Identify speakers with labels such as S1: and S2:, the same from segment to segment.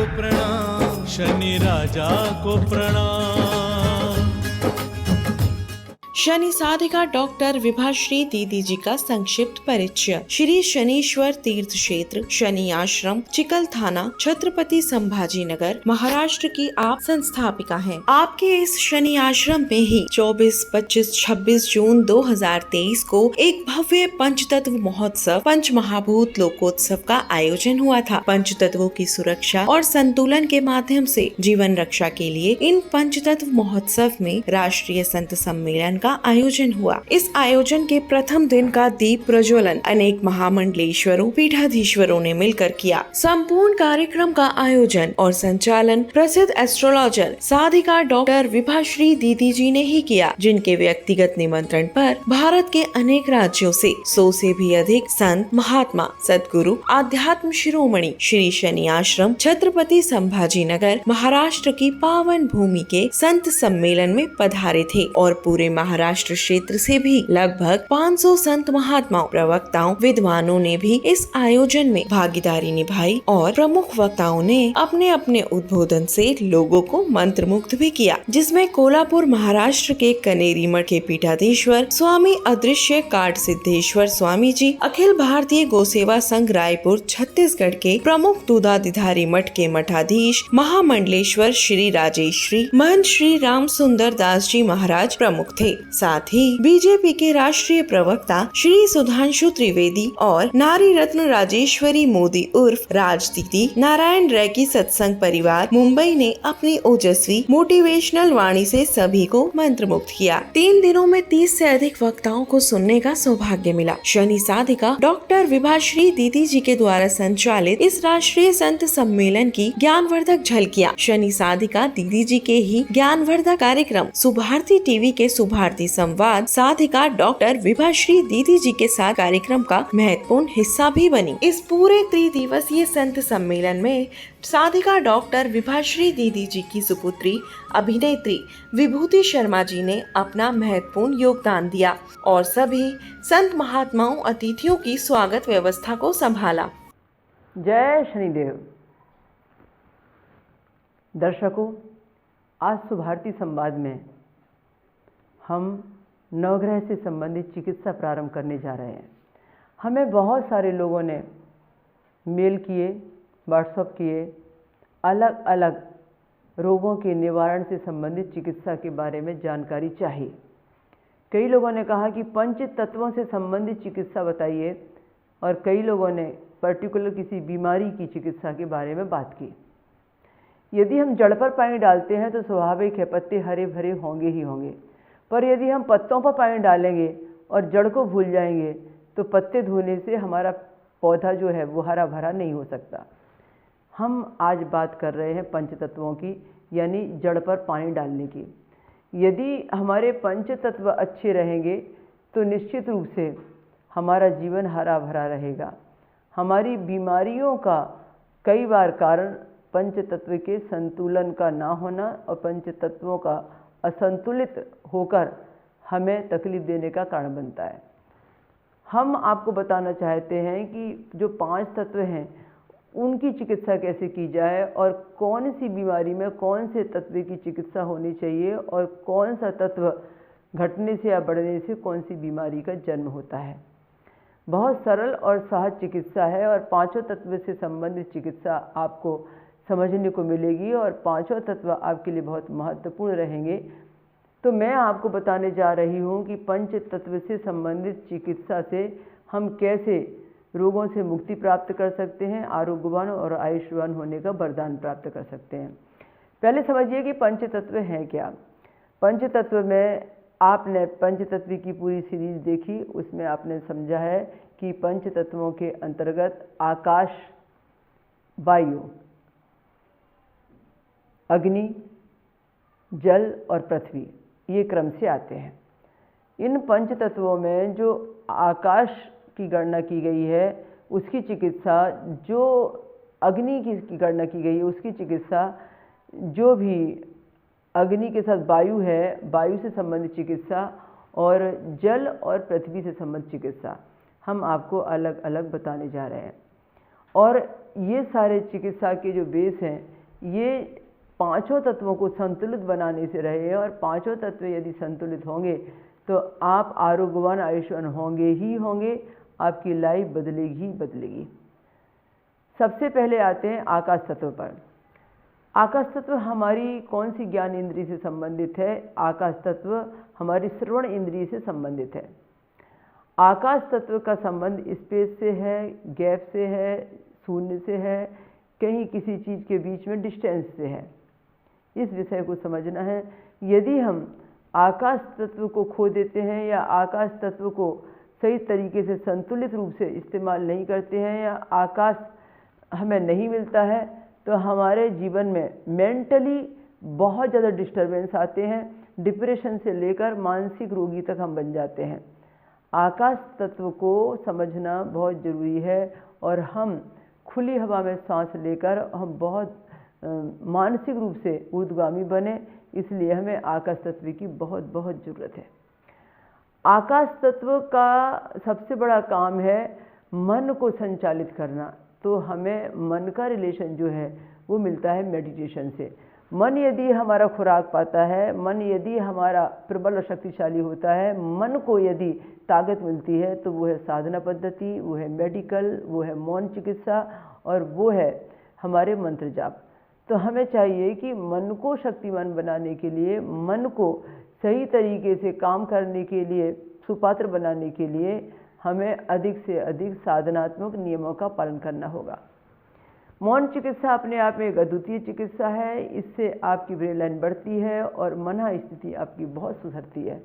S1: को प्रणाम, शनि राजा को प्रणाम।
S2: शनि साधिका डॉक्टर विभाश्री दीदी जी का संक्षिप्त परिचय। श्री शनीश्वर तीर्थ क्षेत्र शनि आश्रम चिकल थाना छत्रपति संभाजी नगर महाराष्ट्र की आप संस्थापिका हैं। आपके इस शनि आश्रम में ही 24, 25, 26 जून 2023 को एक भव्य पंचतत्व महोत्सव पंच महाभूत लोकोत्सव का आयोजन हुआ था। पंचतत्वों की सुरक्षा और संतुलन के माध्यम से जीवन रक्षा के लिए इन पंचतत्व महोत्सव में राष्ट्रीय संत सम्मेलन का आयोजन हुआ। इस आयोजन के प्रथम दिन का दीप प्रज्वलन अनेक महामंडलेश्वरों पीठाधीश्वरों ने मिलकर किया। संपूर्ण कार्यक्रम का आयोजन और संचालन प्रसिद्ध एस्ट्रोलॉजर साधिका डॉक्टर विभाश्री दीदी जी ने ही किया, जिनके व्यक्तिगत निमंत्रण पर भारत के अनेक राज्यों से 100 से भी अधिक संत महात्मा सदगुरु आध्यात्म शिरोमणि श्री शनि आश्रम छत्रपति संभाजी नगर महाराष्ट्र की पावन भूमि के संत सम्मेलन में पधारे थे और पूरे महाराष्ट्र क्षेत्र से भी लगभग 500 संत महात्माओं प्रवक्ताओं विद्वानों ने भी इस आयोजन में भागीदारी निभाई और प्रमुख वक्ताओं ने अपने अपने उद्बोधन से लोगों को मंत्रमुग्ध भी किया, जिसमें कोल्हापुर महाराष्ट्र के कनेरी मठ के पीठाधीश्वर स्वामी अदृश्य काट सिद्धेश्वर स्वामी जी, अखिल भारतीय गोसेवा संघ रायपुर छत्तीसगढ़ के प्रमुख दूधाधिधारी मठ के मठाधीश महामंडलेश्वर श्री राजेश्री महंत श्री राम सुंदर दास जी महाराज प्रमुख थे। साथ ही बीजेपी के राष्ट्रीय प्रवक्ता श्री सुधांशु त्रिवेदी और नारी रत्न राजेश्वरी मोदी उर्फ राज दीदी नारायण रैकी सत्संग परिवार मुंबई ने अपनी ओजस्वी मोटिवेशनल वाणी से सभी को मंत्रमुग्ध किया। 3 दिनों में 30 से अधिक वक्ताओं को सुनने का सौभाग्य मिला। शनि साधिका डॉक्टर विभाश्री दीदी जी के द्वारा संचालित इस राष्ट्रीय संत सम्मेलन की ज्ञानवर्धक झलकियां शनि साधिका दीदी जी के ही ज्ञानवर्धक कार्यक्रम सुभारती टीवी के सुभारती संवाद साधिका डॉक्टर विभाश्री दीदी जी के साथ कार्यक्रम का महत्वपूर्ण हिस्सा भी बनी। इस पूरे त्रिदिवसीय संत सम्मेलन में साधिका डॉक्टर विभाश्री दीदी जी की सुपुत्री अभिनेत्री विभूति शर्मा जी ने अपना महत्वपूर्ण योगदान दिया और सभी संत महात्माओं अतिथियों की स्वागत व्यवस्था को संभाला।
S3: जय शनिदेव। दर्शकों, आज सुभारती संवाद में हम नवग्रह से संबंधित चिकित्सा प्रारंभ करने जा रहे हैं। हमें बहुत सारे लोगों ने मेल किए, व्हाट्सएप किए, अलग अलग रोगों के निवारण से संबंधित चिकित्सा के बारे में जानकारी चाहिए। कई लोगों ने कहा कि पंच तत्वों से संबंधित चिकित्सा बताइए और कई लोगों ने पर्टिकुलर किसी बीमारी की चिकित्सा के बारे में बात की। यदि हम जड़ पर पानी डालते हैं तो स्वाभाविक है पत्ते हरे भरे होंगे ही होंगे, पर यदि हम पत्तों पर पानी डालेंगे और जड़ को भूल जाएंगे तो पत्ते धोने से हमारा पौधा जो है वो हरा भरा नहीं हो सकता। हम आज बात कर रहे हैं पंच तत्वों की, यानी जड़ पर पानी डालने की। यदि हमारे पंच तत्व अच्छे रहेंगे तो निश्चित रूप से हमारा जीवन हरा भरा रहेगा। हमारी बीमारियों का कई बार कारण पंच तत्व के संतुलन का ना होना और पंच तत्वों का असंतुलित होकर हमें तकलीफ देने का कारण बनता है। हम आपको बताना चाहते हैं कि जो 5 तत्व हैं उनकी चिकित्सा कैसे की जाए और कौन सी बीमारी में कौन से तत्व की चिकित्सा होनी चाहिए और कौन सा तत्व घटने से या बढ़ने से कौन सी बीमारी का जन्म होता है। बहुत सरल और सहज चिकित्सा है और 5 तत्व से संबंधित चिकित्सा आपको समझने को मिलेगी और 5 तत्व आपके लिए बहुत महत्वपूर्ण रहेंगे। तो मैं आपको बताने जा रही हूँ कि पंच तत्व से संबंधित चिकित्सा से हम कैसे रोगों से मुक्ति प्राप्त कर सकते हैं, आरोग्यवान और आयुष्मान होने का वरदान प्राप्त कर सकते हैं। पहले समझिए कि पंच तत्व हैं क्या। पंच तत्व में आपने पंचतत्व की पूरी सीरीज देखी, उसमें आपने समझा है कि पंच तत्वों के अंतर्गत आकाश, वायु, अग्नि, जल और पृथ्वी ये क्रम से आते हैं। इन पंच तत्वों में जो आकाश की गणना की गई है उसकी चिकित्सा, जो अग्नि की गणना की गई है उसकी चिकित्सा, जो भी अग्नि के साथ वायु है, वायु से संबंधित चिकित्सा और जल और पृथ्वी से संबंधित चिकित्सा हम आपको अलग अलग बताने जा रहे हैं। और ये सारे चिकित्सा के जो बेस हैं ये पांचों तत्वों को संतुलित बनाने से रहे हैं, और पांचों तत्व यदि संतुलित होंगे तो आप आरोग्यवान आयुष्मान होंगे ही होंगे, आपकी लाइफ बदलेगी ही बदलेगी। सबसे पहले आते हैं आकाश तत्व पर। आकाश तत्व हमारी कौन सी ज्ञान इंद्रिय से संबंधित है? आकाश तत्व हमारी श्रवण इंद्रिय से संबंधित है। आकाश तत्व का संबंध स्पेस से है, गैप से है, शून्य से है, कहीं किसी चीज़ के बीच में डिस्टेंस से है। इस विषय को समझना है। यदि हम आकाश तत्व को खो देते हैं या आकाश तत्व को सही तरीके से संतुलित रूप से इस्तेमाल नहीं करते हैं या आकाश हमें नहीं मिलता है तो हमारे जीवन में मेंटली बहुत ज़्यादा डिस्टर्बेंस आते हैं, डिप्रेशन से लेकर मानसिक रोगी तक हम बन जाते हैं। आकाश तत्व को समझना बहुत ज़रूरी है, और हम खुली हवा में सांस लेकर हम बहुत मानसिक रूप से ऊर्ध्वगामी बने, इसलिए हमें आकाश तत्व की बहुत बहुत ज़रूरत है। आकाश तत्व का सबसे बड़ा काम है मन को संचालित करना, तो हमें मन का रिलेशन जो है वो मिलता है मेडिटेशन से। मन यदि हमारा खुराक पाता है, मन यदि हमारा प्रबल और शक्तिशाली होता है, मन को यदि ताकत मिलती है तो वो है साधना पद्धति, वो है मेडिकल, वो है मौन चिकित्सा, और वो है हमारे मंत्र जाप। तो हमें चाहिए कि मन को शक्तिमान बनाने के लिए, मन को सही तरीके से काम करने के लिए, सुपात्र बनाने के लिए हमें अधिक से अधिक साधनात्मक नियमों का पालन करना होगा। मौन चिकित्सा अपने आप में एक अद्वितीय चिकित्सा है। इससे आपकी ब्रेन लाइन बढ़ती है और मन स्थिति आपकी बहुत सुधरती है।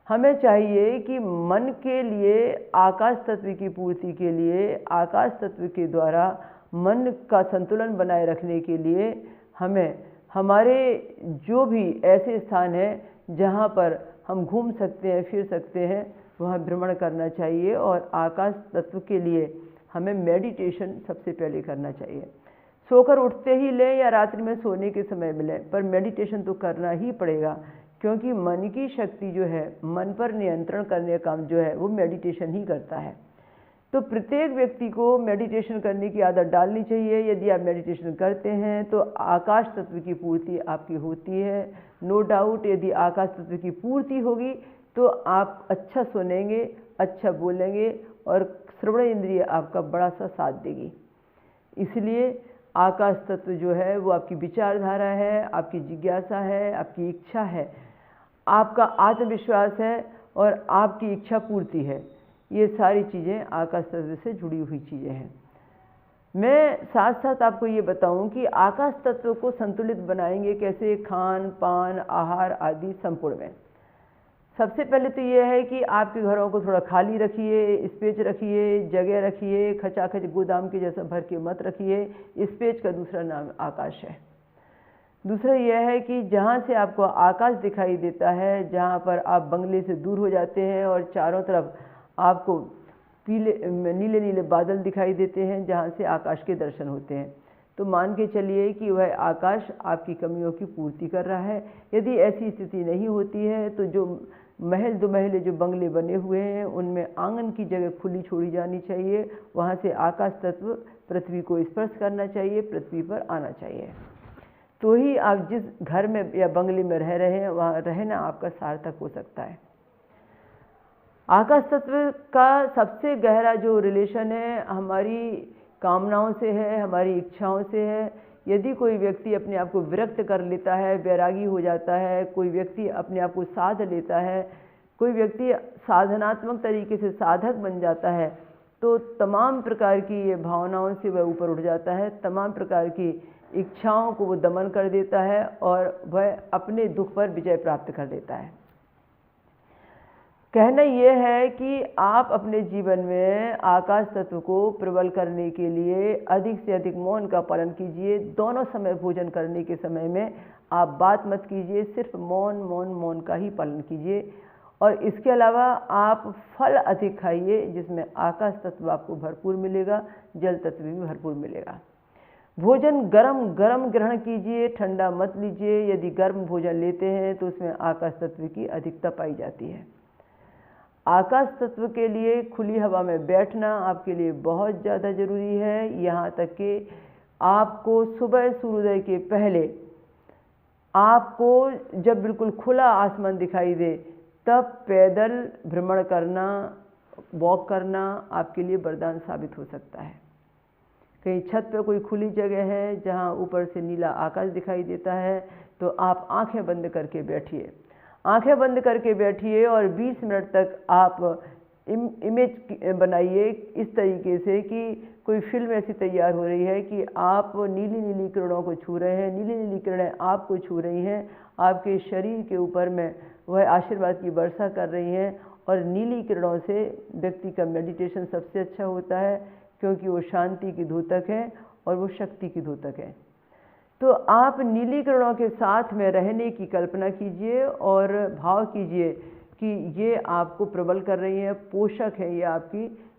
S3: हमें चाहिए कि मन के लिए, आकाश तत्व की पूर्ति के लिए, आकाश तत्व के द्वारा मन का संतुलन बनाए रखने के लिए हमें हमारे जो भी ऐसे स्थान हैं जहाँ पर हम घूम सकते हैं, फिर सकते हैं, वहाँ भ्रमण करना चाहिए। और आकाश तत्व के लिए हमें मेडिटेशन सबसे पहले करना चाहिए। सोकर उठते ही लें या रात्रि में सोने के समय में लें, पर मेडिटेशन तो करना ही पड़ेगा, क्योंकि मन की शक्ति जो है, मन पर नियंत्रण करने का काम जो है वो मेडिटेशन ही करता है। तो प्रत्येक व्यक्ति को मेडिटेशन करने की आदत डालनी चाहिए। यदि आप मेडिटेशन करते हैं तो आकाश तत्व की पूर्ति आपकी होती है। नो डाउट, यदि आकाश तत्व की पूर्ति होगी तो आप अच्छा सुनेंगे, अच्छा बोलेंगे, और श्रवण इंद्रिय आपका बड़ा सा साथ देगी। इसलिए आकाश तत्व जो है वो आपकी विचारधारा है, आपकी जिज्ञासा है, आपकी इच्छा है, आपका आत्मविश्वास है और आपकी इच्छा पूर्ति है। ये सारी चीज़ें आकाश तत्व से जुड़ी हुई चीज़ें हैं। मैं साथ साथ आपको ये बताऊं कि आकाश तत्व को संतुलित बनाएंगे कैसे, खान पान आहार आदि संपूर्ण में। सबसे पहले तो ये है कि आपके घरों को थोड़ा खाली रखिए, स्पेस रखिए, जगह रखिए, खचाखच गोदाम के जैसा भर के मत रखिए। स्पेस का दूसरा नाम आकाश है। दूसरा यह है कि जहाँ से आपको आकाश दिखाई देता है, जहाँ पर आप बंगले से दूर हो जाते हैं और चारों तरफ आपको नीले नीले बादल दिखाई देते हैं, जहाँ से आकाश के दर्शन होते हैं, तो मान के चलिए कि वह आकाश आपकी कमियों की पूर्ति कर रहा है। यदि ऐसी स्थिति नहीं होती है तो जो महल दो महले जो बंगले बने हुए हैं उनमें आंगन की जगह खुली छोड़ी जानी चाहिए। वहाँ से आकाश तत्व पृथ्वी को स्पर्श करना चाहिए, पृथ्वी पर आना चाहिए। तो ही आप जिस घर में या बंगले में रह रहे हैं वहाँ रहना आपका सार्थक हो सकता है। आकाश तत्व का सबसे गहरा जो रिलेशन है हमारी कामनाओं से है, हमारी इच्छाओं से है। यदि कोई व्यक्ति अपने आप को विरक्त कर लेता है, वैरागी हो जाता है, कोई व्यक्ति अपने आप को साध लेता है, कोई व्यक्ति साधनात्मक तरीके से साधक बन जाता है, तो तमाम प्रकार की ये भावनाओं से वह ऊपर उठ जाता है, तमाम प्रकार की इच्छाओं को वो दमन कर देता है और वह अपने दुख पर विजय प्राप्त कर लेता है। कहना यह है कि आप अपने जीवन में आकाश तत्व को प्रबल करने के लिए अधिक से अधिक मौन का पालन कीजिए। दोनों समय भोजन करने के समय में आप बात मत कीजिए, सिर्फ मौन मौन मौन का ही पालन कीजिए। और इसके अलावा आप फल अधिक खाइए जिसमें आकाश तत्व आपको भरपूर मिलेगा, जल तत्व भी भरपूर मिलेगा। भोजन गरम गरम ग्रहण कीजिए, ठंडा मत लीजिए। यदि गर्म भोजन लेते हैं तो उसमें आकाश तत्व की अधिकता पाई जाती है। आकाश तत्व के लिए खुली हवा में बैठना आपके लिए बहुत ज़्यादा ज़रूरी है। यहाँ तक कि आपको सुबह सूर्योदय के पहले आपको जब बिल्कुल खुला आसमान दिखाई दे तब पैदल भ्रमण करना, वॉक करना आपके लिए वरदान साबित हो सकता है। कहीं छत पर कोई खुली जगह है जहाँ ऊपर से नीला आकाश दिखाई देता है तो आप आंखें बंद करके बैठिए। आंखें बंद करके बैठिए और 20 मिनट तक आप इमेज बनाइए इस तरीके से कि कोई फिल्म ऐसी तैयार हो रही है कि आप नीली नीली किरणों को छू रहे हैं, नीली नीली किरणें आपको छू रही हैं, आपके शरीर के ऊपर में वह आशीर्वाद की वर्षा कर रही हैं। और नीली किरणों से व्यक्ति का मेडिटेशन सबसे अच्छा होता है क्योंकि वो शांति की द्योतक है और वो शक्ति की द्योतक है। तो आप नीली किरणों के साथ में रहने की कल्पना कीजिए और भाव कीजिए कि ये आपको प्रबल कर रही हैं, पोषक है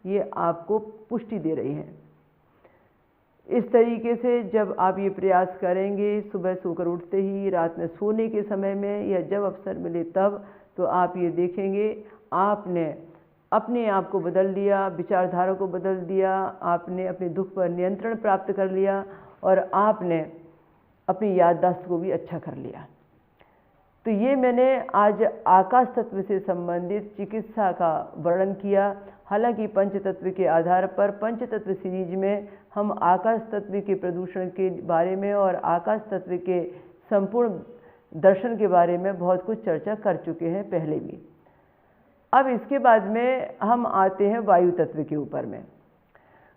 S3: ये आपको पुष्टि दे रही हैं। इस तरीके से जब आप ये प्रयास करेंगे सुबह सोकर उठते ही, रात में सोने के समय में या जब अवसर मिले तब, तो आप ये देखेंगे आपने अपने आप को बदल लिया, विचारधारा को बदल दिया, आपने अपने दुख पर नियंत्रण प्राप्त कर लिया और आपने अपनी याददाश्त को भी अच्छा कर लिया। तो ये मैंने आज आकाश तत्व से संबंधित चिकित्सा का वर्णन किया। हालांकि पंचतत्व के आधार पर पंचतत्व सीरीज में हम आकाश तत्व के प्रदूषण के बारे में और आकाश तत्व के संपूर्ण दर्शन के बारे में बहुत कुछ चर्चा कर चुके हैं पहले भी। अब इसके बाद में हम आते हैं वायु तत्व के ऊपर में।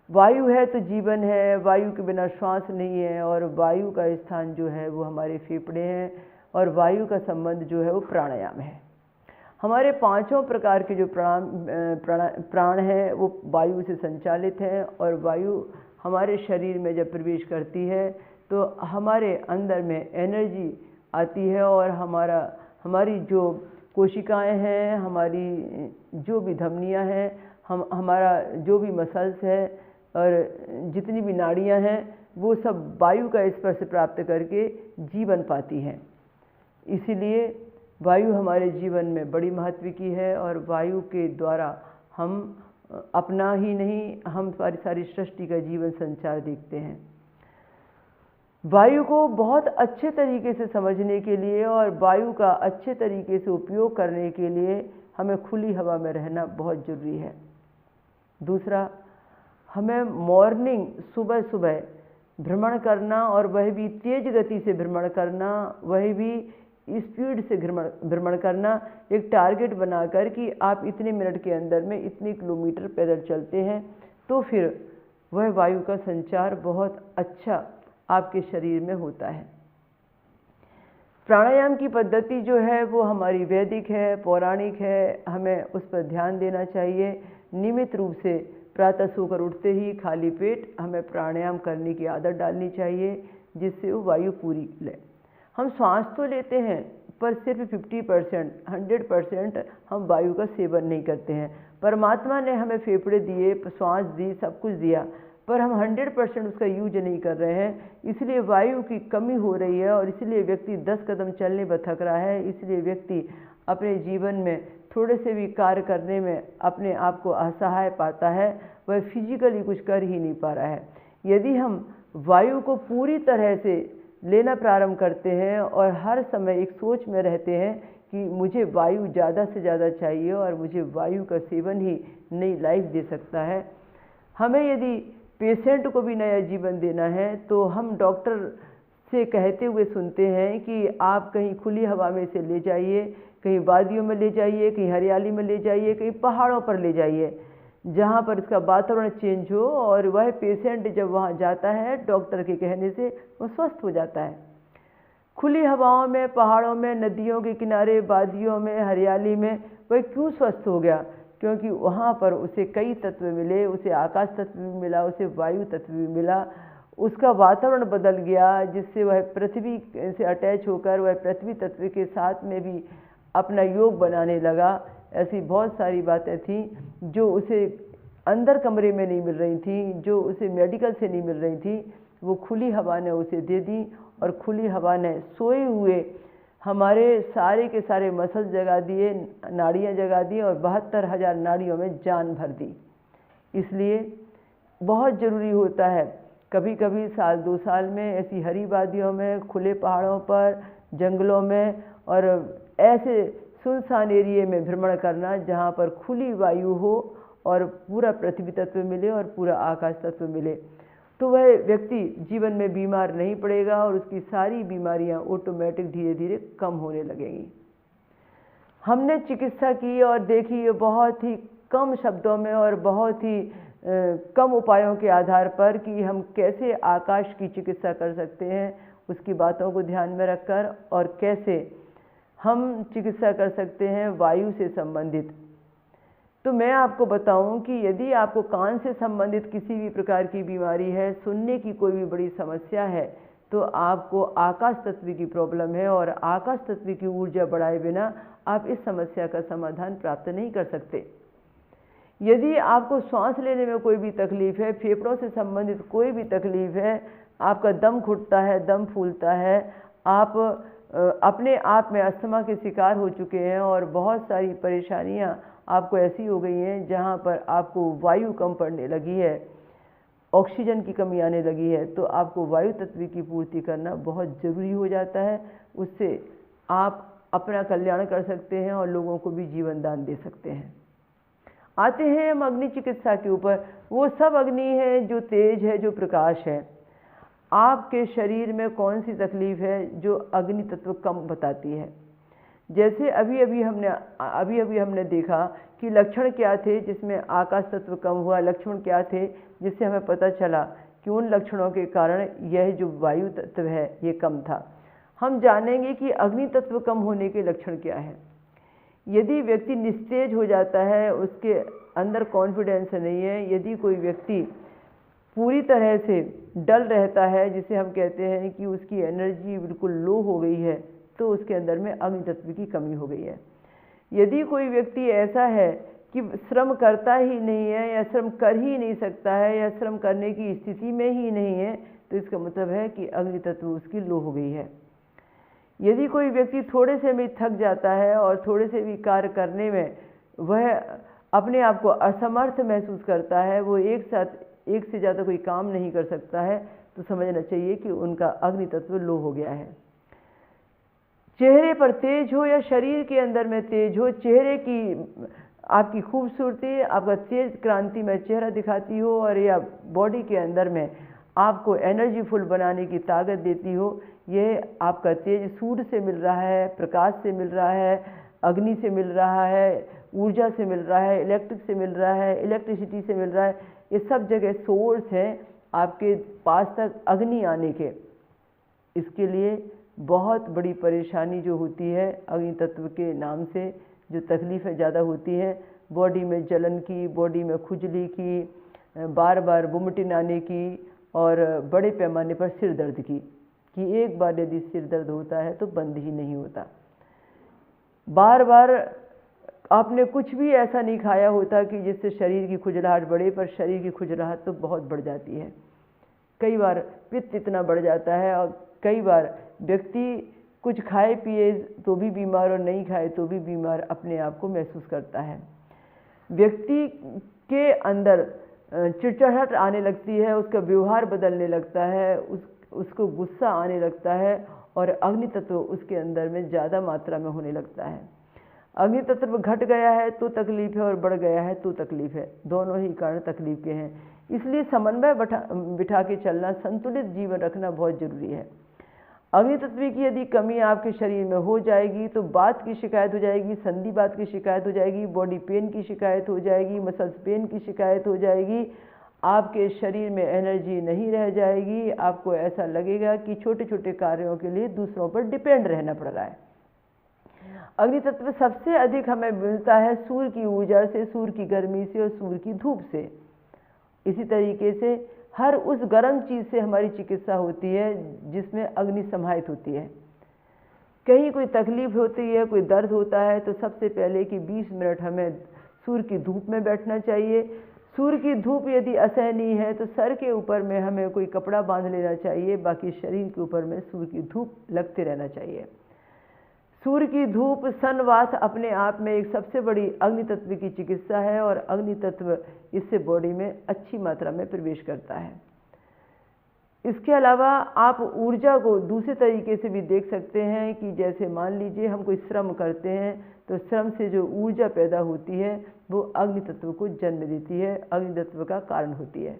S3: वायु है तो जीवन है, वायु के बिना श्वास नहीं है और वायु का स्थान जो है वो हमारे फेफड़े हैं और वायु का संबंध जो है वो प्राणायाम है। हमारे पांचों प्रकार के जो प्राण हैं वो वायु से संचालित हैं और वायु हमारे शरीर में जब प्रवेश करती है तो हमारे अंदर में एनर्जी आती है और हमारी जो कोशिकाएं हैं, हमारी जो भी धमनियां हैं, हमारा जो भी मसल्स है और जितनी भी नाड़ियां हैं वो सब वायु का स्पर्श प्राप्त करके जीवन पाती हैं। इसीलिए वायु हमारे जीवन में बड़ी महत्व की है और वायु के द्वारा हम अपना ही नहीं, हम सारी सृष्टि का जीवन संचार देखते हैं। वायु को बहुत अच्छे तरीके से समझने के लिए और वायु का अच्छे तरीके से उपयोग करने के लिए हमें खुली हवा में रहना बहुत ज़रूरी है। दूसरा, हमें मॉर्निंग सुबह सुबह भ्रमण करना और वह भी तेज गति से भ्रमण करना, वह भी स्पीड से भ्रमण करना, एक टारगेट बनाकर कि आप इतने मिनट के अंदर में इतने किलोमीटर पैदल चलते हैं तो फिर वह वायु का संचार बहुत अच्छा आपके शरीर में होता है। प्राणायाम की पद्धति जो है वो हमारी वैदिक है, पौराणिक है, हमें उस पर ध्यान देना चाहिए। नियमित रूप से प्रातः सोकर उठते ही खाली पेट हमें प्राणायाम करने की आदत डालनी चाहिए जिससे वो वायु पूरी ले। हम श्वास तो लेते हैं पर सिर्फ 50%, 100% हम वायु का सेवन नहीं करते हैं। परमात्मा ने हमें फेफड़े दिए, श्वास दी, सब कुछ दिया, पर हम 100% उसका यूज नहीं कर रहे हैं। इसलिए वायु की कमी हो रही है और इसलिए व्यक्ति 10 कदम चलने पर थक रहा है। इसलिए व्यक्ति अपने जीवन में थोड़े से भी कार्य करने में अपने आप को असहाय पाता है, वह फिजिकली कुछ कर ही नहीं पा रहा है। यदि हम वायु को पूरी तरह से लेना प्रारंभ करते हैं और हर समय एक सोच में रहते हैं कि मुझे वायु ज़्यादा से ज़्यादा चाहिए और मुझे वायु का सेवन ही नई लाइफ दे सकता है। हमें यदि पेशेंट को भी नया जीवन देना है तो हम डॉक्टर से कहते हुए सुनते हैं कि आप कहीं खुली हवा में से ले जाइए, कहीं वादियों में ले जाइए, कहीं हरियाली में ले जाइए, कहीं पहाड़ों पर ले जाइए जहाँ पर इसका वातावरण चेंज हो। और वह पेशेंट जब वहाँ जाता है डॉक्टर के कहने से वो स्वस्थ हो जाता है। खुली हवाओं में, पहाड़ों में, नदियों के किनारे, वादियों में, हरियाली में वह क्यों स्वस्थ हो गया? क्योंकि वहाँ पर उसे कई तत्व मिले, उसे आकाश तत्व भी मिला, उसे वायु तत्व भी मिला, उसका वातावरण बदल गया जिससे वह पृथ्वी से अटैच होकर वह पृथ्वी तत्व के साथ में भी अपना योग बनाने लगा। ऐसी बहुत सारी बातें थीं जो उसे अंदर कमरे में नहीं मिल रही थी, जो उसे मेडिकल से नहीं मिल रही थी, वो खुली हवा ने उसे दे दी और खुली हवा ने सोए हुए हमारे सारे के सारे मसल जगा दिए, नाड़ियाँ जगा दी और 72,000 नाड़ियों में जान भर दी। इसलिए बहुत ज़रूरी होता है कभी कभी साल 2 साल में ऐसी हरी वादियों में, खुले पहाड़ों पर, जंगलों में और ऐसे सुनसान एरिए में भ्रमण करना जहाँ पर खुली वायु हो और पूरा पृथ्वी तत्व मिले और पूरा आकाश तत्व मिले। तो वह व्यक्ति जीवन में बीमार नहीं पड़ेगा और उसकी सारी बीमारियां ऑटोमेटिक धीरे धीरे कम होने लगेंगी। हमने चिकित्सा की और देखी बहुत ही कम शब्दों में और बहुत ही कम उपायों के आधार पर कि हम कैसे आकाश की चिकित्सा कर सकते हैं, उसकी बातों को ध्यान में रखकर, और कैसे हम चिकित्सा कर सकते हैं वायु से संबंधित। तो मैं आपको बताऊं कि यदि आपको कान से संबंधित किसी भी प्रकार की बीमारी है, सुनने की कोई भी बड़ी समस्या है, तो आपको आकाश तत्व की प्रॉब्लम है और आकाश तत्व की ऊर्जा बढ़ाए बिना आप इस समस्या का समाधान प्राप्त नहीं कर सकते। यदि आपको सांस लेने में कोई भी तकलीफ है, फेफड़ों से संबंधित कोई भी तकलीफ है, आपका दम घुटता है, दम फूलता है, आप अपने आप में अस्थमा के शिकार हो चुके हैं और बहुत सारी परेशानियां आपको ऐसी हो गई हैं जहां पर आपको वायु कम पड़ने लगी है, ऑक्सीजन की कमी आने लगी है, तो आपको वायु तत्व की पूर्ति करना बहुत ज़रूरी हो जाता है। उससे आप अपना कल्याण कर सकते हैं और लोगों को भी जीवन दान दे सकते हैं। आते हैं हम अग्नि चिकित्सा के ऊपर। वो सब अग्नि है जो तेज है, जो प्रकाश है। आपके शरीर में कौन सी तकलीफ है जो अग्नि तत्व कम बताती है। जैसे अभी अभी हमने देखा कि लक्षण क्या थे जिसमें आकाश तत्व कम हुआ, लक्षण क्या थे जिससे हमें पता चला कि उन लक्षणों के कारण यह जो वायु तत्व है ये कम था। हम जानेंगे कि अग्नि तत्व कम होने के लक्षण क्या है। यदि व्यक्ति निस्तेज हो जाता है, उसके अंदर कॉन्फिडेंस नहीं है, यदि कोई व्यक्ति पूरी तरह से डल रहता है, जिसे हम कहते हैं कि उसकी एनर्जी बिल्कुल लो हो गई है, तो उसके अंदर में अग्नि तत्व की कमी हो गई है। यदि कोई व्यक्ति ऐसा है कि श्रम करता ही नहीं है या श्रम कर ही नहीं सकता है या श्रम करने की स्थिति में ही नहीं है, तो इसका मतलब है कि अग्नि तत्व उसकी लो हो गई है। यदि कोई व्यक्ति थोड़े से भी थक जाता है और थोड़े से भी कार्य करने में वह अपने आप को असमर्थ महसूस करता है, वो एक से ज़्यादा कोई काम नहीं कर सकता है, तो समझना चाहिए कि उनका अग्नि तत्व लो हो गया है। चेहरे पर तेज हो या शरीर के अंदर में तेज हो, चेहरे की आपकी खूबसूरती, आपका तेज क्रांति में चेहरा दिखाती हो और या बॉडी के अंदर में आपको एनर्जीफुल बनाने की ताकत देती हो, यह आपका तेज सूर्य से मिल रहा है, प्रकाश से मिल रहा है, अग्नि से मिल रहा है, ऊर्जा से मिल रहा है, इलेक्ट्रिक से मिल रहा है, इलेक्ट्रिसिटी से मिल रहा है। ये सब जगह सोर्स हैं आपके पास तक अग्नि आने के। इसके लिए बहुत बड़ी परेशानी जो होती है अग्नि तत्व के नाम से, जो तकलीफ़ें ज़्यादा होती हैं, बॉडी में जलन की, बॉडी में खुजली की, बार बार वोमिटिंग आने की और बड़े पैमाने पर सिर दर्द की, कि एक बार यदि सिर दर्द होता है तो बंद ही नहीं होता। बार बार आपने कुछ भी ऐसा नहीं खाया होता कि जिससे शरीर की खुजलाहट बढ़े, पर शरीर की खुजलाहट तो बहुत बढ़ जाती है। कई बार पित्त इतना बढ़ जाता है और कई बार व्यक्ति कुछ खाए पिए तो भी बीमार और नहीं खाए तो भी बीमार अपने आप को महसूस करता है। व्यक्ति के अंदर चिड़चिड़ाहट आने लगती है, उसका व्यवहार बदलने लगता है, उसको गुस्सा आने लगता है और अग्नि तत्व उसके अंदर में ज़्यादा मात्रा में होने लगता है। अग्नि तत्व घट गया है तो तकलीफ है और बढ़ गया है तो तकलीफ है, दोनों ही कारण तकलीफ के हैं। इसलिए समन्वय बिठा के चलना, संतुलित जीवन रखना बहुत ज़रूरी है। अग्नि तत्व की यदि कमी आपके शरीर में हो जाएगी तो बात की शिकायत हो जाएगी, संधि बात की शिकायत हो जाएगी, बॉडी पेन की शिकायत हो जाएगी, मसल्स पेन की शिकायत हो जाएगी, आपके शरीर में एनर्जी नहीं रह जाएगी। आपको ऐसा लगेगा कि छोटे छोटे कार्यों के लिए दूसरों पर डिपेंड रहना पड़ रहा है। अग्नि तत्व सबसे अधिक हमें मिलता है सूर्य की ऊर्जा से, सूर्य की गर्मी से और सूर्य की धूप से। इसी तरीके से हर उस गर्म चीज़ से हमारी चिकित्सा होती है जिसमें अग्नि समाहित होती है। कहीं कोई तकलीफ होती है, कोई दर्द होता है, तो सबसे पहले कि 20 मिनट हमें सूर्य की धूप में बैठना चाहिए। सूर्य की धूप यदि असहनीय है तो सर के ऊपर में हमें कोई कपड़ा बांध लेना चाहिए, बाकी शरीर के ऊपर में सूर्य की धूप लगते रहना चाहिए। सूर्य की धूप सनवास अपने आप में एक सबसे बड़ी अग्नि तत्व की चिकित्सा है और अग्नि तत्व इससे बॉडी में अच्छी मात्रा में प्रवेश करता है। इसके अलावा आप ऊर्जा को दूसरे तरीके से भी देख सकते हैं कि जैसे मान लीजिए हम कोई श्रम करते हैं तो श्रम से जो ऊर्जा पैदा होती है वो अग्नि तत्व को जन्म देती है, अग्नि तत्व का कारण होती है।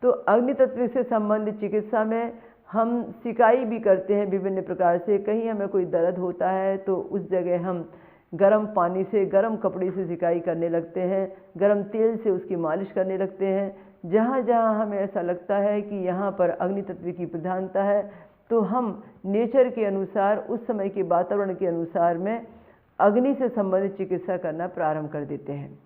S3: तो अग्नि तत्व से संबंधित चिकित्सा में हम सिकाई भी करते हैं विभिन्न प्रकार से। कहीं हमें कोई दर्द होता है तो उस जगह हम गर्म पानी से, गर्म कपड़े से सिकाई करने लगते हैं, गर्म तेल से उसकी मालिश करने लगते हैं। जहाँ जहाँ हमें ऐसा लगता है कि यहाँ पर अग्नि तत्व की प्रधानता है तो हम नेचर के अनुसार, उस समय के वातावरण के अनुसार में अग्नि से संबंधित चिकित्सा करना प्रारंभ कर देते हैं।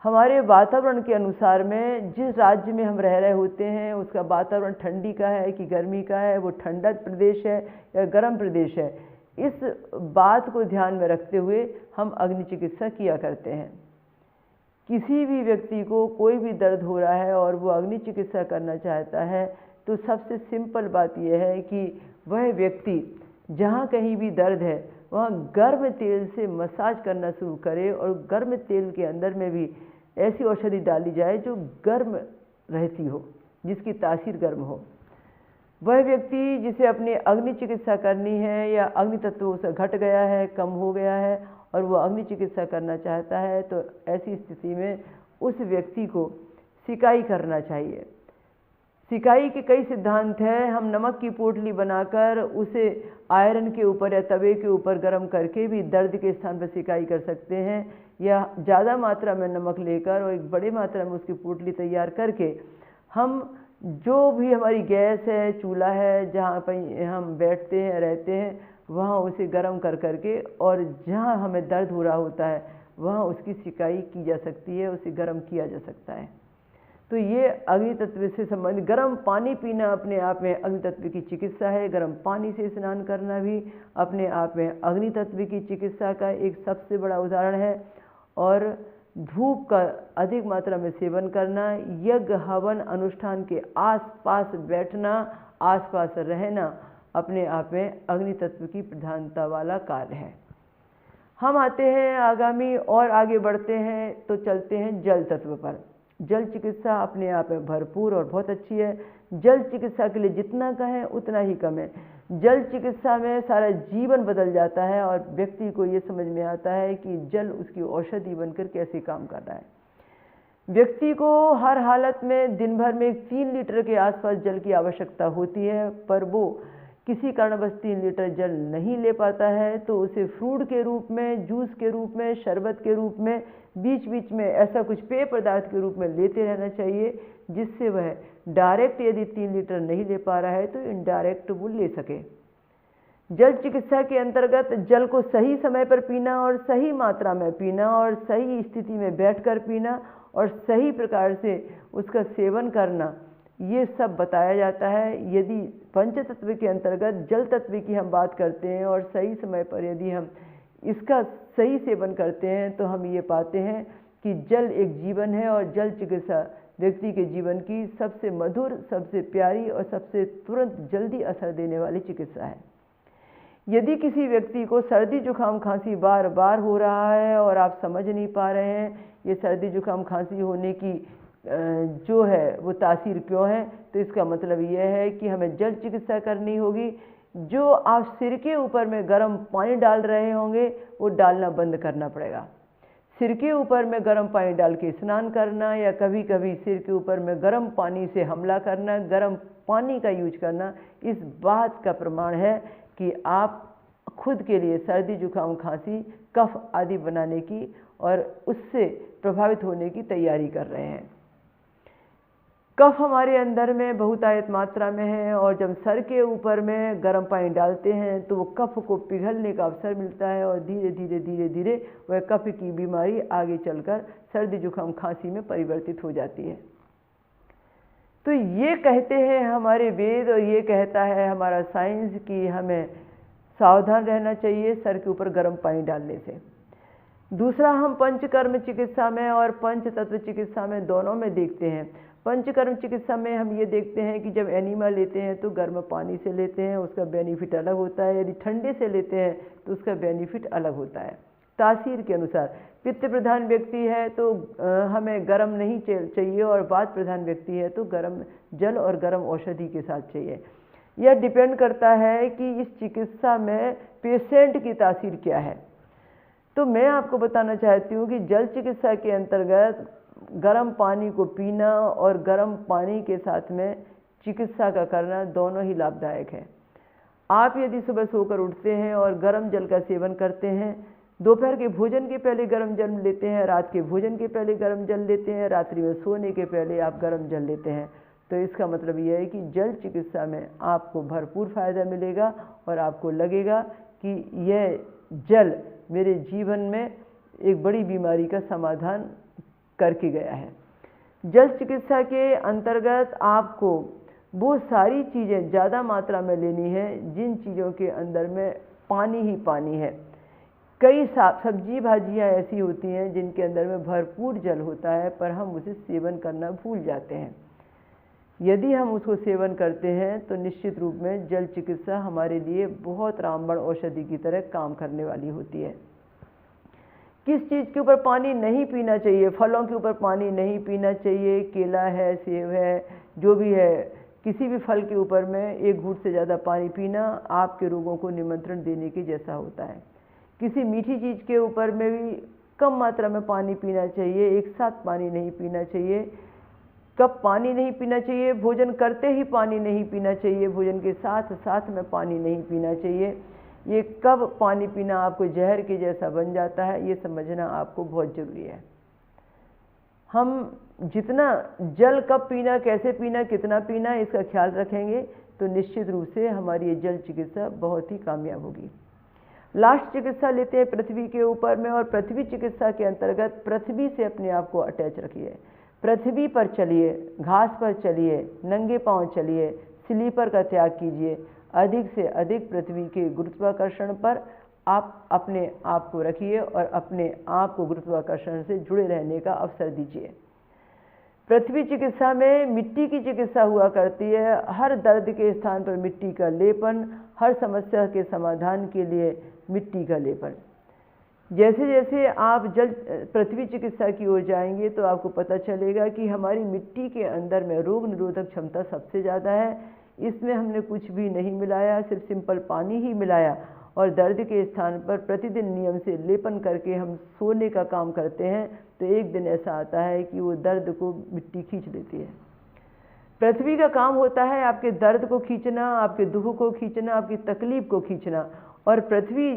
S3: हमारे वातावरण के अनुसार में जिस राज्य में हम रह रहे होते हैं उसका वातावरण ठंडी का है कि गर्मी का है, वो ठंडा प्रदेश है या गर्म प्रदेश है, इस बात को ध्यान में रखते हुए हम अग्नि चिकित्सा किया करते हैं। किसी भी व्यक्ति को कोई भी दर्द हो रहा है और वो अग्नि चिकित्सा करना चाहता है तो सबसे सिंपल बात यह है कि वह व्यक्ति जहाँ कहीं भी दर्द है वहाँ गर्म तेल से मसाज करना शुरू करे और गर्म तेल के अंदर में भी ऐसी औषधि डाली जाए जो गर्म रहती हो, जिसकी तासीर गर्म हो। वह व्यक्ति जिसे अपनी अग्नि चिकित्सा करनी है या अग्नि तत्व उसे घट गया है, कम हो गया है और वो अग्नि चिकित्सा करना चाहता है तो ऐसी स्थिति में उस व्यक्ति को सिकाई करना चाहिए। सिकाई के कई सिद्धांत हैं। हम नमक की पोटली बनाकर उसे आयरन के ऊपर या तवे के ऊपर गर्म करके भी दर्द के स्थान पर सिकाई कर सकते हैं, या ज़्यादा मात्रा में नमक लेकर और एक बड़ी मात्रा में उसकी पोटली तैयार करके हम जो भी हमारी गैस है, चूल्हा है, जहाँ पर हम बैठते हैं रहते हैं वहाँ उसे गर्म कर करके और जहाँ हमें दर्द हो रहा होता है वहाँ उसकी सिकाई की जा सकती है, उसे गर्म किया जा सकता है। तो ये अग्नि तत्व से संबंधित गर्म पानी पीना अपने आप में अग्नि तत्व की चिकित्सा है। गर्म पानी से स्नान करना भी अपने आप में अग्नि तत्व की चिकित्सा का एक सबसे बड़ा उदाहरण है। और धूप का अधिक मात्रा में सेवन करना, यज्ञ हवन अनुष्ठान के आसपास बैठना, आसपास रहना अपने आप में अग्नि तत्व की प्रधानता वाला कार्य है। हम आते हैं आगामी और आगे बढ़ते हैं तो चलते हैं जल तत्व पर। जल चिकित्सा अपने आप में भरपूर और बहुत अच्छी है। जल चिकित्सा के लिए जितना कहें उतना ही कम है। जल चिकित्सा में सारा जीवन बदल जाता है और व्यक्ति को ये समझ में आता है कि जल उसकी औषधि बनकर कैसे काम कर रहा है। व्यक्ति को हर हालत में दिन भर में 3 लीटर के आसपास जल की आवश्यकता होती है, पर वो किसी कारणवश 3 लीटर जल नहीं ले पाता है तो उसे फ्रूट के रूप में, जूस के रूप में, शरबत के रूप में, बीच बीच में ऐसा कुछ पेय पदार्थ के रूप में लेते रहना चाहिए, जिससे वह डायरेक्ट यदि 3 लीटर नहीं ले पा रहा है तो इनडायरेक्ट वो ले सके। जल चिकित्सा के अंतर्गत जल को सही समय पर पीना और सही मात्रा में पीना और सही स्थिति में बैठकर पीना और सही प्रकार से उसका सेवन करना, ये सब बताया जाता है। यदि पंच तत्व के अंतर्गत जल तत्व की हम बात करते हैं और सही समय पर यदि हम इसका सही सेवन करते हैं तो हम ये पाते हैं कि जल एक जीवन है और जल चिकित्सा व्यक्ति के जीवन की सबसे मधुर, सबसे प्यारी और सबसे तुरंत जल्दी असर देने वाली चिकित्सा है। यदि किसी व्यक्ति को सर्दी जुकाम खांसी बार बार हो रहा है और आप समझ नहीं पा रहे हैं ये सर्दी जुकाम खांसी होने की जो है वो तासीर क्यों है, तो इसका मतलब यह है कि हमें जल चिकित्सा करनी होगी। जो आप सिर के ऊपर में गर्म पानी डाल रहे होंगे वो डालना बंद करना पड़ेगा। सिर के ऊपर में गर्म पानी डाल के स्नान करना या कभी कभी सिर के ऊपर में गर्म पानी से हमला करना, गर्म पानी का यूज करना, इस बात का प्रमाण है कि आप खुद के लिए सर्दी जुकाम खांसी कफ आदि बनाने की और उससे प्रभावित होने की तैयारी कर रहे हैं। कफ हमारे अंदर में बहुतायत मात्रा में है और जब सर के ऊपर में गर्म पानी डालते हैं तो वो कफ को पिघलने का अवसर मिलता है और धीरे धीरे धीरे धीरे वह कफ की बीमारी आगे चलकर सर्दी जुकाम खांसी में परिवर्तित हो जाती है। तो ये कहते हैं हमारे वेद और ये कहता है हमारा साइंस कि हमें सावधान रहना चाहिए सर के ऊपर गर्म पानी डालने से। दूसरा हम पंचकर्म चिकित्सा में और पंच तत्व चिकित्सा में दोनों में देखते हैं। पंचकर्म चिकित्सा में हम ये देखते हैं कि जब एनीमा लेते हैं तो गर्म पानी से लेते हैं, उसका बेनिफिट अलग होता है। यदि ठंडे से लेते हैं तो उसका बेनिफिट अलग होता है तासीर के अनुसार। पित्त प्रधान व्यक्ति है तो हमें गर्म नहीं चाहिए, और वात प्रधान व्यक्ति है तो गर्म जल और गर्म औषधि के साथ चाहिए। यह डिपेंड करता है कि इस चिकित्सा में पेशेंट की तासीर क्या है। तो मैं आपको बताना चाहती हूँ कि जल चिकित्सा के अंतर्गत गर्म पानी को पीना और गर्म पानी के साथ में चिकित्सा का करना दोनों ही लाभदायक है। आप यदि सुबह सोकर उठते हैं और गर्म जल का सेवन करते हैं, दोपहर के भोजन के पहले गर्म जल लेते हैं, रात के भोजन के पहले गर्म जल लेते हैं, रात्रि में सोने के पहले आप गर्म जल लेते हैं, तो इसका मतलब यह है कि जल चिकित्सा में आपको भरपूर फायदा मिलेगा और आपको लगेगा कि यह जल मेरे जीवन में एक बड़ी बीमारी का समाधान करके गया है। जल चिकित्सा के अंतर्गत आपको वो सारी चीज़ें ज़्यादा मात्रा में लेनी है जिन चीज़ों के अंदर में पानी ही पानी है। कई सब्जी भाजियाँ ऐसी होती हैं जिनके अंदर में भरपूर जल होता है, पर हम उसे सेवन करना भूल जाते हैं। यदि हम उसको सेवन करते हैं तो निश्चित रूप में जल चिकित्सा हमारे लिए बहुत रामबाण औषधि की तरह काम करने वाली होती है। किस चीज़ के ऊपर पानी नहीं पीना चाहिए? फलों के ऊपर पानी नहीं पीना चाहिए। केला है, सेब है, जो भी है, किसी भी फल के ऊपर में एक घूंट से ज़्यादा पानी पीना आपके रोगों को निमंत्रण देने के जैसा होता है। किसी मीठी चीज़ के ऊपर में भी कम मात्रा में पानी पीना चाहिए, एक साथ पानी नहीं पीना चाहिए। कब पानी नहीं पीना चाहिए? भोजन करते ही पानी नहीं पीना चाहिए, भोजन के साथ साथ में पानी नहीं पीना चाहिए। ये कब पानी पीना आपको जहर के जैसा बन जाता है, ये समझना आपको बहुत ज़रूरी है। हम जितना जल कब पीना, कैसे पीना, कितना पीना, इसका ख्याल रखेंगे तो निश्चित रूप से हमारी ये जल चिकित्सा बहुत ही कामयाब होगी। लास्ट चिकित्सा लेते हैं पृथ्वी के ऊपर में, और पृथ्वी चिकित्सा के अंतर्गत पृथ्वी से अपने आप को अटैच रखिए। पृथ्वी पर चलिए, घास पर चलिए, नंगे पांव चलिए, स्लीपर का त्याग कीजिए। अधिक से अधिक पृथ्वी के गुरुत्वाकर्षण पर आप अपने आप को रखिए और अपने आप को गुरुत्वाकर्षण से जुड़े रहने का अवसर दीजिए। पृथ्वी चिकित्सा में मिट्टी की चिकित्सा हुआ करती है। हर दर्द के स्थान पर मिट्टी का लेपन, हर समस्या के समाधान के लिए मिट्टी का लेपन। जैसे जैसे आप पृथ्वी चिकित्सा की ओर जाएंगे तो आपको पता चलेगा कि हमारी मिट्टी के अंदर में रोग निरोधक क्षमता सबसे ज़्यादा है। इसमें हमने कुछ भी नहीं मिलाया, सिर्फ सिंपल पानी ही मिलाया, और दर्द के स्थान पर प्रतिदिन नियम से लेपन करके हम सोने का काम करते हैं तो एक दिन ऐसा आता है कि वो दर्द को मिट्टी खींच लेती है। पृथ्वी का काम होता है आपके दर्द को खींचना, आपके दुख को खींचना, आपकी तकलीफ को खींचना। और पृथ्वी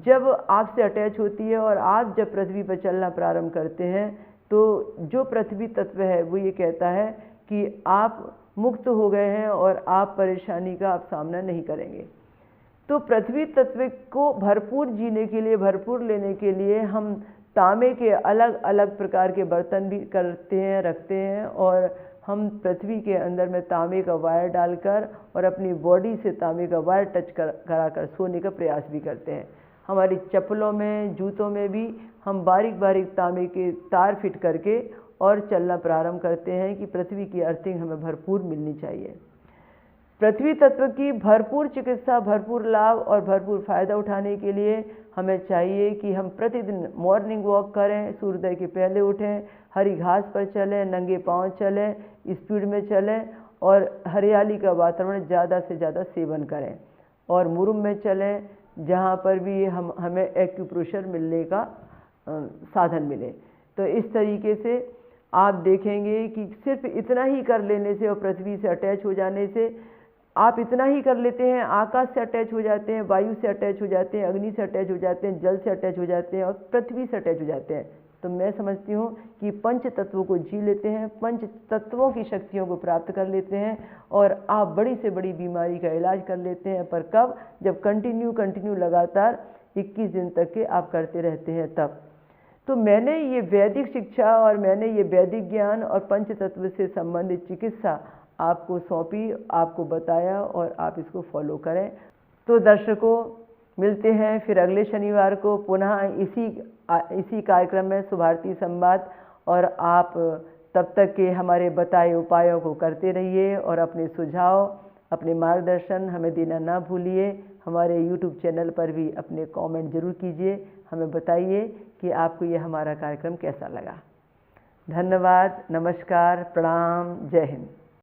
S3: जब आपसे अटैच होती है और आप जब पृथ्वी पर चलना प्रारंभ करते हैं तो जो पृथ्वी तत्व है वो ये कहता है कि आप मुक्त हो गए हैं और आप परेशानी का आप सामना नहीं करेंगे। तो पृथ्वी तत्व को भरपूर जीने के लिए, भरपूर लेने के लिए हम तांबे के अलग अलग प्रकार के बर्तन भी करते हैं, रखते हैं, और हम पृथ्वी के अंदर में तांबे का वायर डालकर और अपनी बॉडी से तांबे का वायर टच कराकर सोने का प्रयास भी करते हैं। हमारी चप्पलों में, जूतों में भी हम बारीक बारीक तांबे के तार फिट करके और चलना प्रारंभ करते हैं कि पृथ्वी की अर्थिंग हमें भरपूर मिलनी चाहिए। पृथ्वी तत्व की भरपूर चिकित्सा, भरपूर लाभ और भरपूर फायदा उठाने के लिए हमें चाहिए कि हम प्रतिदिन मॉर्निंग वॉक करें, सूर्योदय के पहले उठें, हरी घास पर चलें, नंगे पांव चलें, स्पीड में चलें और हरियाली का वातावरण ज़्यादा से ज़्यादा सेवन करें, और मुरुम में चलें जहाँ पर भी हमें एक्यूप्रेशर मिलने का साधन मिले। तो इस तरीके से आप देखेंगे कि सिर्फ इतना ही कर लेने से और पृथ्वी से अटैच हो जाने से, आप इतना ही कर लेते हैं, आकाश से अटैच हो जाते हैं, वायु से अटैच हो जाते हैं, अग्नि से अटैच हो जाते हैं, जल से अटैच हो जाते हैं और पृथ्वी से अटैच हो जाते हैं। तो मैं समझती हूँ कि पंच तत्वों को जी लेते हैं, पंच तत्वों की शक्तियों को प्राप्त कर लेते हैं और आप बड़ी से बड़ी बीमारी का इलाज कर लेते हैं। पर कब? जब कंटिन्यू लगातार 21 दिन तक के आप करते रहते हैं तब। तो मैंने ये वैदिक शिक्षा और मैंने ये वैदिक ज्ञान और पंच तत्व से संबंधित चिकित्सा आपको सौंपी, आपको बताया और आप इसको फॉलो करें। तो दर्शकों, मिलते हैं फिर अगले शनिवार को पुनः इसी इसी कार्यक्रम में सुभारती संवाद, और आप तब तक के हमारे बताए उपायों को करते रहिए और अपने सुझाव, अपने मार्गदर्शन हमें देना ना भूलिए। हमारे YouTube चैनल पर भी अपने कमेंट जरूर कीजिए, हमें बताइए कि आपको ये हमारा कार्यक्रम कैसा लगा। धन्यवाद, नमस्कार, प्रणाम, जय हिंद।